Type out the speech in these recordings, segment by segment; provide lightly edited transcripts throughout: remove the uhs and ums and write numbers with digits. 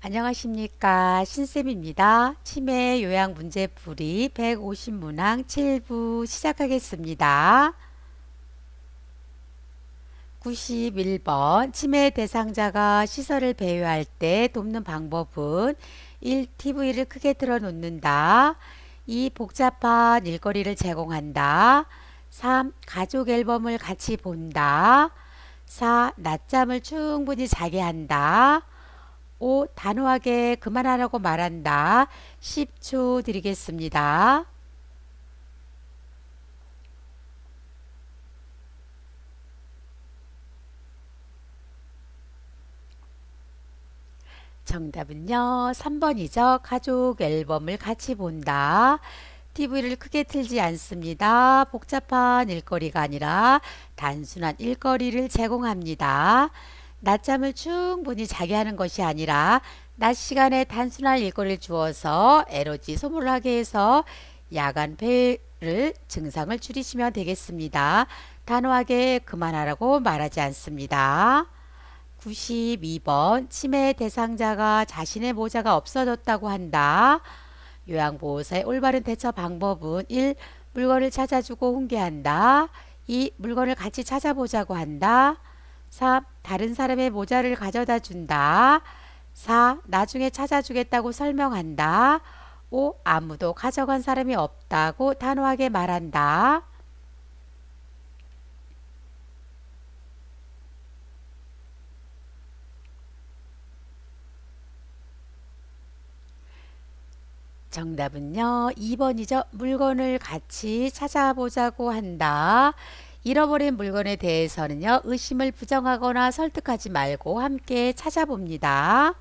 안녕하십니까. 신쌤입니다. 치매 요양 문제풀이 150문항 7부 시작하겠습니다. 91번 치매 대상자가 시설을 배회할 때 돕는 방법은 1. TV를 크게 틀어놓는다. 2. 복잡한 일거리를 제공한다. 3. 가족 앨범을 같이 본다. 4. 낮잠을 충분히 자게 한다. 5. 단호하게 그만하라고 말한다. 10초 드리겠습니다. 정답은요. 3번이죠. 가족 앨범을 같이 본다. TV를 크게 틀지 않습니다. 복잡한 일거리가 아니라 단순한 일거리를 제공합니다. 낮잠을 충분히 자게 하는 것이 아니라 낮 시간에 단순한 일거리를 주어서 에너지 소모를 하게 해서 야간 폐를 증상을 줄이시면 되겠습니다. 단호하게 그만하라고 말하지 않습니다. 92번 치매 대상자가 자신의 모자가 없어졌다고 한다. 요양보호사의 올바른 대처 방법은 1. 물건을 찾아주고 훈계한다. 2. 물건을 같이 찾아보자고 한다. 3. 다른 사람의 모자를 가져다 준다. 4. 나중에 찾아주겠다고 설명한다. 5. 아무도 가져간 사람이 없다고 단호하게 말한다. 정답은요. 2번이죠. 물건을 같이 찾아보자고 한다. 잃어버린 물건에 대해서는요. 의심을 부정하거나 설득하지 말고 함께 찾아봅니다.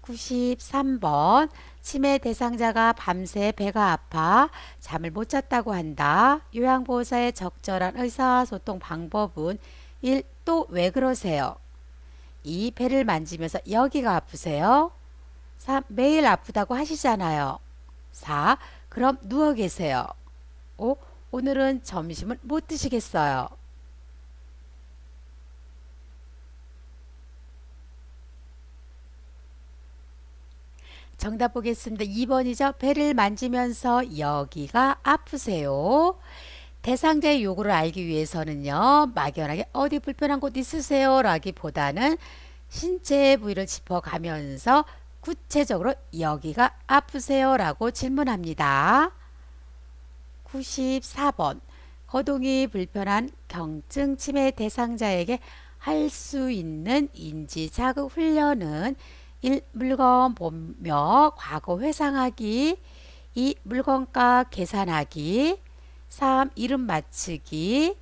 93번 치매 대상자가 밤새 배가 아파 잠을 못 잤다고 한다. 요양보호사의 적절한 의사소통 방법은 1. 또 왜 그러세요? 2. 배를 만지면서 여기가 아프세요? 3. 매일 아프다고 하시잖아요. 4. 그럼 누워 계세요. 5. 오늘은 점심은 못 드시겠어요. 정답 보겠습니다. 2번이죠. 배를 만지면서 여기가 아프세요. 대상자의 요구를 알기 위해서는요. 막연하게 어디 불편한 곳 있으세요? 라기보다는 신체 부위를 짚어가면서 구체적으로 여기가 아프세요? 라고 질문합니다. 94번 거동이 불편한 경증 치매 대상자에게 할 수 있는 인지 자극 훈련은 1. 물건 보며 과거 회상하기. 2. 물건값 계산하기. 3. 이름 맞추기.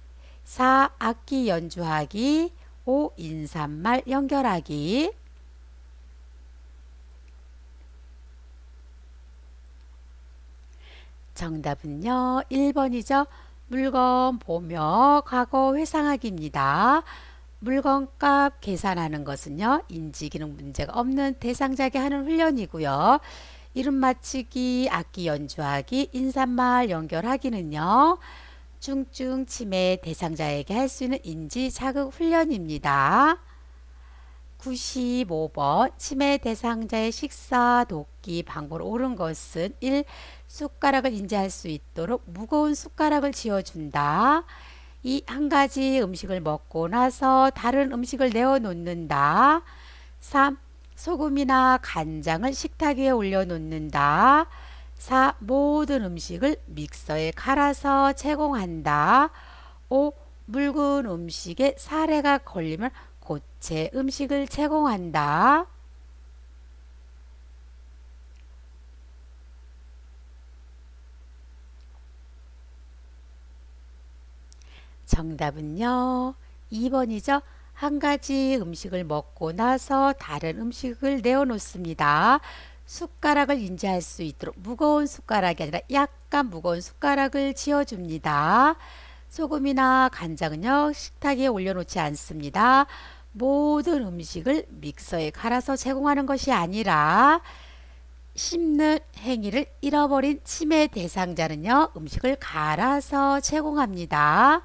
4. 악기 연주하기. 5. 인사말 연결하기. 정답은요. 1번이죠. 물건 보며 과거 회상하기입니다. 물건값 계산하는 것은요. 인지기능 문제가 없는 대상자에게 하는 훈련이고요. 이름 맞히기, 악기 연주하기, 인사말 연결하기는요. 중증 치매 대상자에게 할 수 있는 인지 자극 훈련입니다. 95번 치매 대상자의 식사 돕기 방법으로 옳은 것은 1. 숟가락을 인지할 수 있도록 무거운 숟가락을 쥐어준다. 2. 한 가지 음식을 먹고 나서 다른 음식을 내어 놓는다. 3. 소금이나 간장을 식탁 위에 올려놓는다. 4. 모든 음식을 믹서에 갈아서 제공한다. 5. 묽은 음식에 사례가 걸리면 고체 음식을 제공한다. 정답은요. 2번이죠. 한 가지 음식을 먹고 나서 다른 음식을 내어놓습니다. 숟가락을 인지할 수 있도록 무거운 숟가락이 아니라 약간 무거운 숟가락을 쥐어줍니다. 소금이나 간장은요. 식탁 위에 올려놓지 않습니다. 모든 음식을 믹서에 갈아서 제공하는 것이 아니라 씹는 행위를 잃어버린 치매 대상자는요. 음식을 갈아서 제공합니다.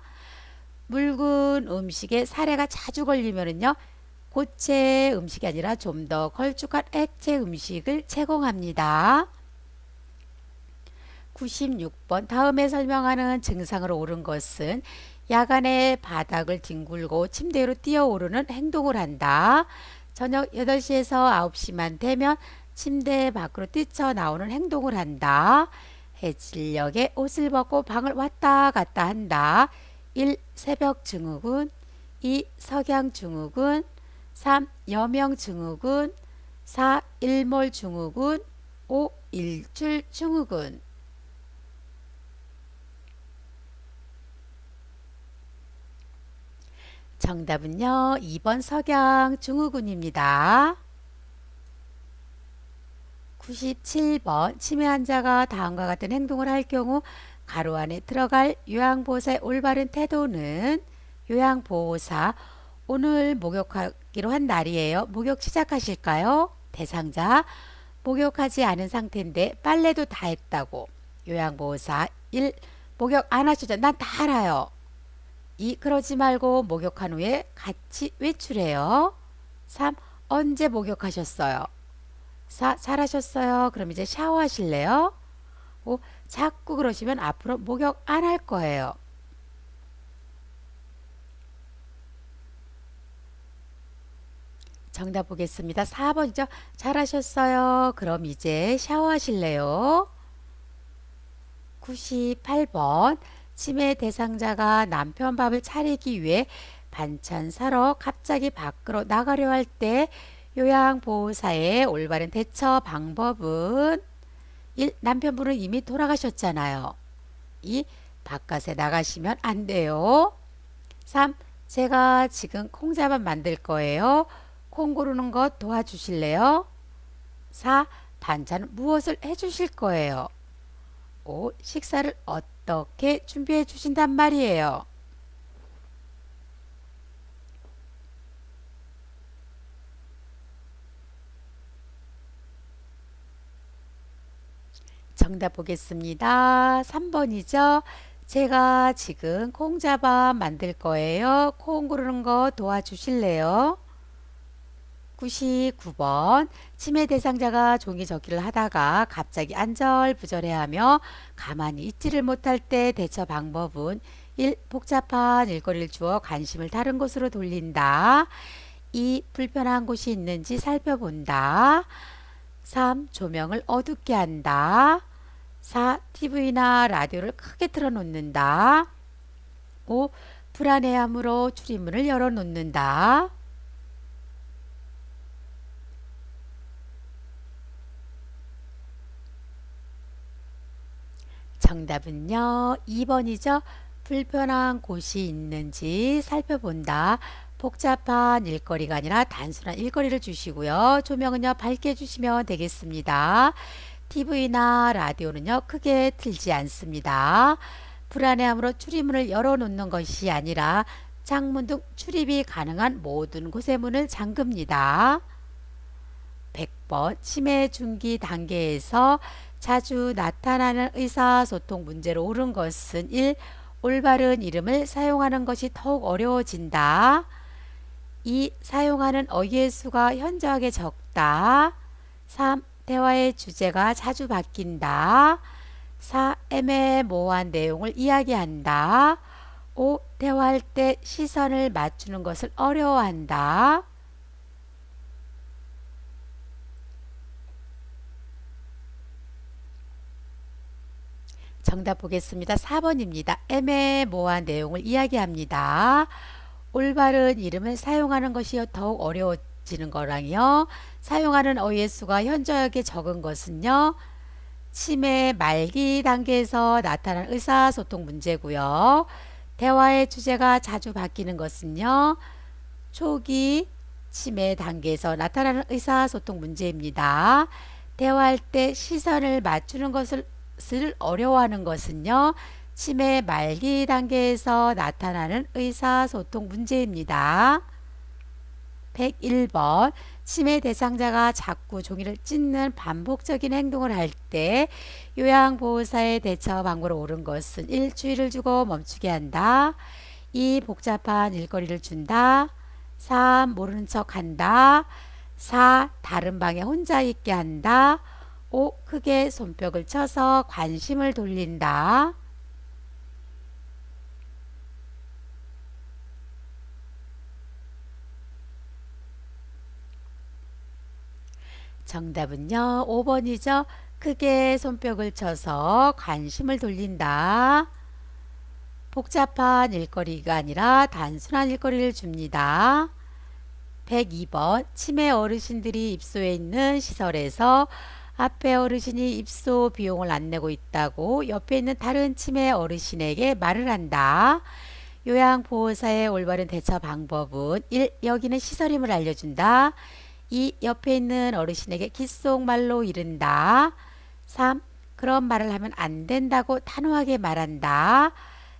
묽은 음식에 사례가 자주 걸리면은요. 고체 음식이 아니라 좀 더 걸쭉한 액체 음식을 제공합니다. 96번 다음에 설명하는 증상으로 옳은 것은 야간에 바닥을 뒹굴고 침대 위로 뛰어오르는 행동을 한다. 저녁 8시에서 9시만 되면 침대 밖으로 뛰쳐나오는 행동을 한다. 해질녘에 옷을 벗고 방을 왔다 갔다 한다. 1. 새벽 증후군 2. 석양 증후군 3. 여명 증후군 4. 일몰 증후군 5. 일출 증후군 정답은요. 2번 석양 증후군입니다. 97번 치매 환자가 다음과 같은 행동을 할 경우 가로 안에 들어갈 요양보호사의 올바른 태도는 요양보호사 오늘 목욕하기로 한 날이에요. 목욕 시작하실까요? 대상자 목욕하지 않은 상태인데 빨래도 다 했다고. 요양보호사 1. 목욕 안 하시죠? 난 다 알아요. 2. 그러지 말고 목욕한 후에 같이 외출해요. 3. 언제 목욕하셨어요? 4. 잘하셨어요. 그럼 이제 샤워하실래요? 5. 자꾸 그러시면 앞으로 목욕 안 할 거예요. 정답 보겠습니다. 4번이죠. 잘하셨어요. 그럼 이제 샤워하실래요? 98번 치매 대상자가 남편 밥을 차리기 위해 반찬 사러 갑자기 밖으로 나가려 할 때 요양보호사의 올바른 대처 방법은 1. 남편분은 이미 돌아가셨잖아요. 2. 바깥에 나가시면 안 돼요. 3. 제가 지금 콩자반 만들 거예요. 콩 고르는 거 도와주실래요? 4. 반찬은 무엇을 해주실 거예요? 5. 식사를 어떻게 준비해 주신단 말이에요? 정답 보겠습니다. 3번이죠. 제가 지금 콩자반 만들 거예요. 콩 고르는 거 도와주실래요? 99번 치매 대상자가 종이 접기를 하다가 갑자기 안절부절해하며 가만히 있지를 못할 때 대처 방법은 1. 복잡한 일거리를 주어 관심을 다른 곳으로 돌린다. 2. 불편한 곳이 있는지 살펴본다. 3. 조명을 어둡게 한다. 4. TV나 라디오를 크게 틀어놓는다. 5. 불안해함으로 출입문을 열어놓는다. 정답은요. 2번이죠. 불편한 곳이 있는지 살펴본다. 복잡한 일거리가 아니라 단순한 일거리를 주시고요. 조명은요. 밝게 주시면 되겠습니다. TV나 라디오는요. 크게 틀지 않습니다. 불안해함으로 출입문을 열어놓는 것이 아니라 창문 등 출입이 가능한 모든 곳의 문을 잠급니다. 100번 치매 중기 단계에서 자주 나타나는 의사소통 문제로 옳은 것은 1. 올바른 이름을 사용하는 것이 더욱 어려워진다. 2. 사용하는 어휘의 수가 현저하게 적다. 3. 대화의 주제가 자주 바뀐다. 4. 애매모호한 내용을 이야기한다. 5. 대화할 때 시선을 맞추는 것을 어려워한다. 정답 보겠습니다. 4번입니다. 애매모호한 내용을 이야기합니다. 올바른 이름을 사용하는 것이 더욱 어려워지는 거랑요. 사용하는 어휘의 수가 현저하게 적은 것은요. 치매 말기 단계에서 나타난 의사소통 문제고요. 대화의 주제가 자주 바뀌는 것은요. 초기 치매 단계에서 나타나는 의사소통 문제입니다. 대화할 때 시선을 맞추는 것을 어려워하는 것은요. 치매 말기 단계에서 나타나는 의사소통 문제입니다. 101번 치매 대상자가 자꾸 종이를 찢는 반복적인 행동을 할 때 요양보호사의 대처 방법으로 옳은 것은 1. 주의를 주고 멈추게 한다. 2. 복잡한 일거리를 준다. 3. 모르는 척 한다. 4. 다른 방에 혼자 있게 한다. 5. 크게 손뼉을 쳐서 관심을 돌린다. 정답은요, 5번이죠. 크게 손뼉을 쳐서 관심을 돌린다. 복잡한 일거리가 아니라 단순한 일거리를 줍니다. 102번 치매 어르신들이 입소해 있는 시설에서 앞에 어르신이 입소 비용을 안 내고 있다고 옆에 있는 다른 치매 어르신에게 말을 한다. 요양보호사의 올바른 대처 방법은 1. 여기는 시설임을 알려준다. 2. 옆에 있는 어르신에게 귓속말로 이른다. 3. 그런 말을 하면 안 된다고 단호하게 말한다.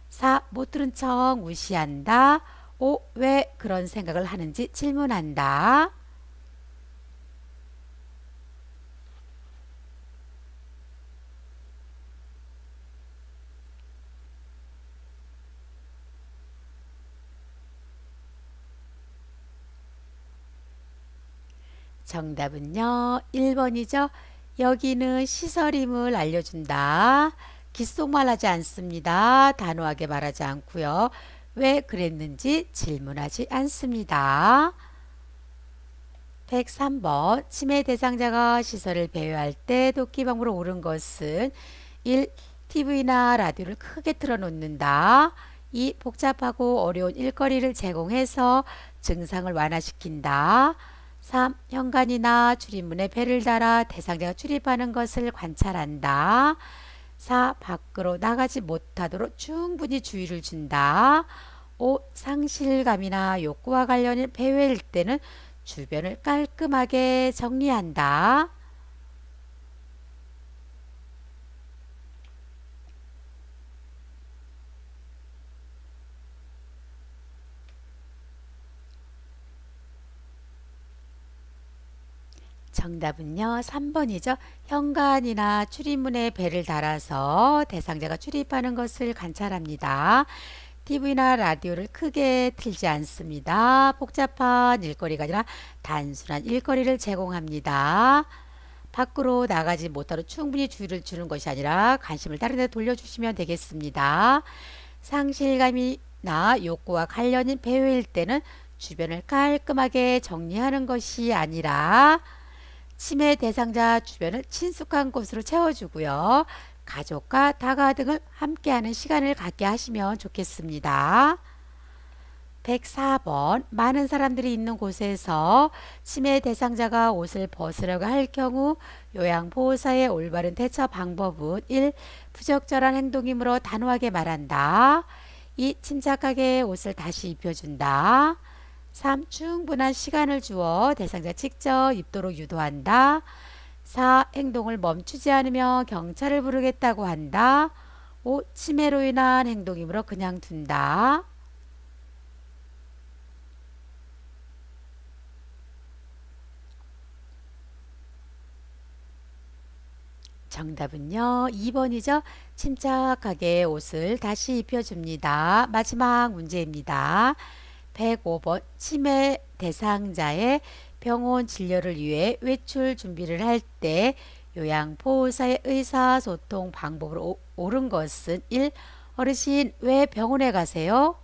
4. 못 들은 척 무시한다. 5. 왜 그런 생각을 하는지 질문한다. 정답은요, 1번이죠. 여기는 시설임을 알려준다. 귓속말 하지 않습니다. 단호하게 말하지 않고요. 왜 그랬는지 질문하지 않습니다. 103번 치매 대상자가 시설을 배회할 때 돕기 방법으로 옳은 것은 1. TV나 라디오를 크게 틀어놓는다. 2. 복잡하고 어려운 일거리를 제공해서 증상을 완화시킨다. 3. 현관이나 출입문에 배를 달아 대상자가 출입하는 것을 관찰한다. 4. 밖으로 나가지 못하도록 충분히 주의를 준다. 5. 상실감이나 욕구와 관련된 배회일 때는 주변을 깔끔하게 정리한다. 정답은요, 3번이죠. 현관이나 출입문에 배를 달아서 대상자가 출입하는 것을 관찰합니다. TV나 라디오를 크게 틀지 않습니다. 복잡한 일거리가 아니라 단순한 일거리를 제공합니다. 밖으로 나가지 못하도록 충분히 주의를 주는 것이 아니라 관심을 다른 데 돌려주시면 되겠습니다. 상실감이나 욕구와 관련인 배회일 때는 주변을 깔끔하게 정리하는 것이 아니라 치매 대상자 주변을 친숙한 곳으로 채워주고요. 가족과 다가 등을 함께하는 시간을 갖게 하시면 좋겠습니다. 104번 많은 사람들이 있는 곳에서 치매 대상자가 옷을 벗으려고 할 경우 요양보호사의 올바른 대처 방법은 1. 부적절한 행동이므로 단호하게 말한다. 2. 침착하게 옷을 다시 입혀준다. 3. 충분한 시간을 주어 대상자 직접 입도록 유도한다. 4. 행동을 멈추지 않으면 경찰을 부르겠다고 한다. 5. 치매로 인한 행동이므로 그냥 둔다. 정답은요, 2번이죠. 침착하게 옷을 다시 입혀줍니다. 마지막 문제입니다. 105번 치매 대상자의 병원 진료를 위해 외출 준비를 할 때 요양보호사의 의사소통 방법으로 옳은 것은 1. 어르신 왜 병원에 가세요?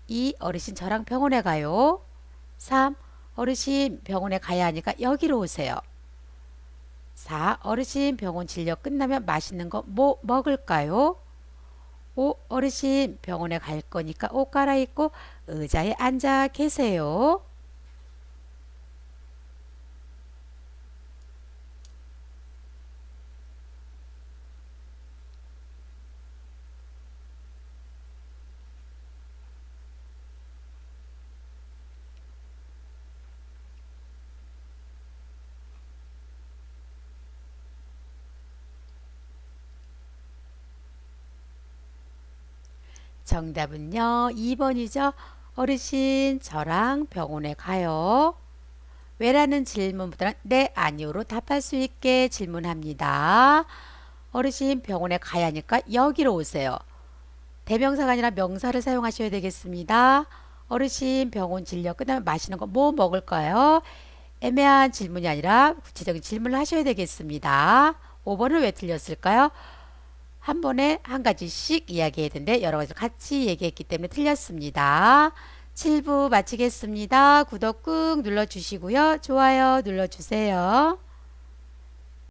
2. 어르신 저랑 병원에 가요. 3. 어르신 병원에 가야 하니까 여기로 오세요. 4. 어르신 병원 진료 끝나면 맛있는 거 뭐 먹을까요? 5. 어르신 병원에 갈 거니까 옷 갈아입고 의자에 앉아 계세요. 정답은요, 2번이죠. 어르신 저랑 병원에 가요. 왜라는 질문보다는 네, 아니오로 답할 수 있게 질문합니다. 어르신 병원에 가야 하니까 여기로 오세요. 대명사가 아니라 명사를 사용하셔야 되겠습니다. 어르신 병원 진료 끝나면 마시는 거 뭐 먹을까요? 애매한 질문이 아니라 구체적인 질문을 하셔야 되겠습니다. 5번은 왜 틀렸을까요? 한 번에 한 가지씩 이야기했는데 여러 가지를 같이 얘기했기 때문에 틀렸습니다. 7부 마치겠습니다. 구독 꾹 눌러주시고요. 좋아요 눌러주세요.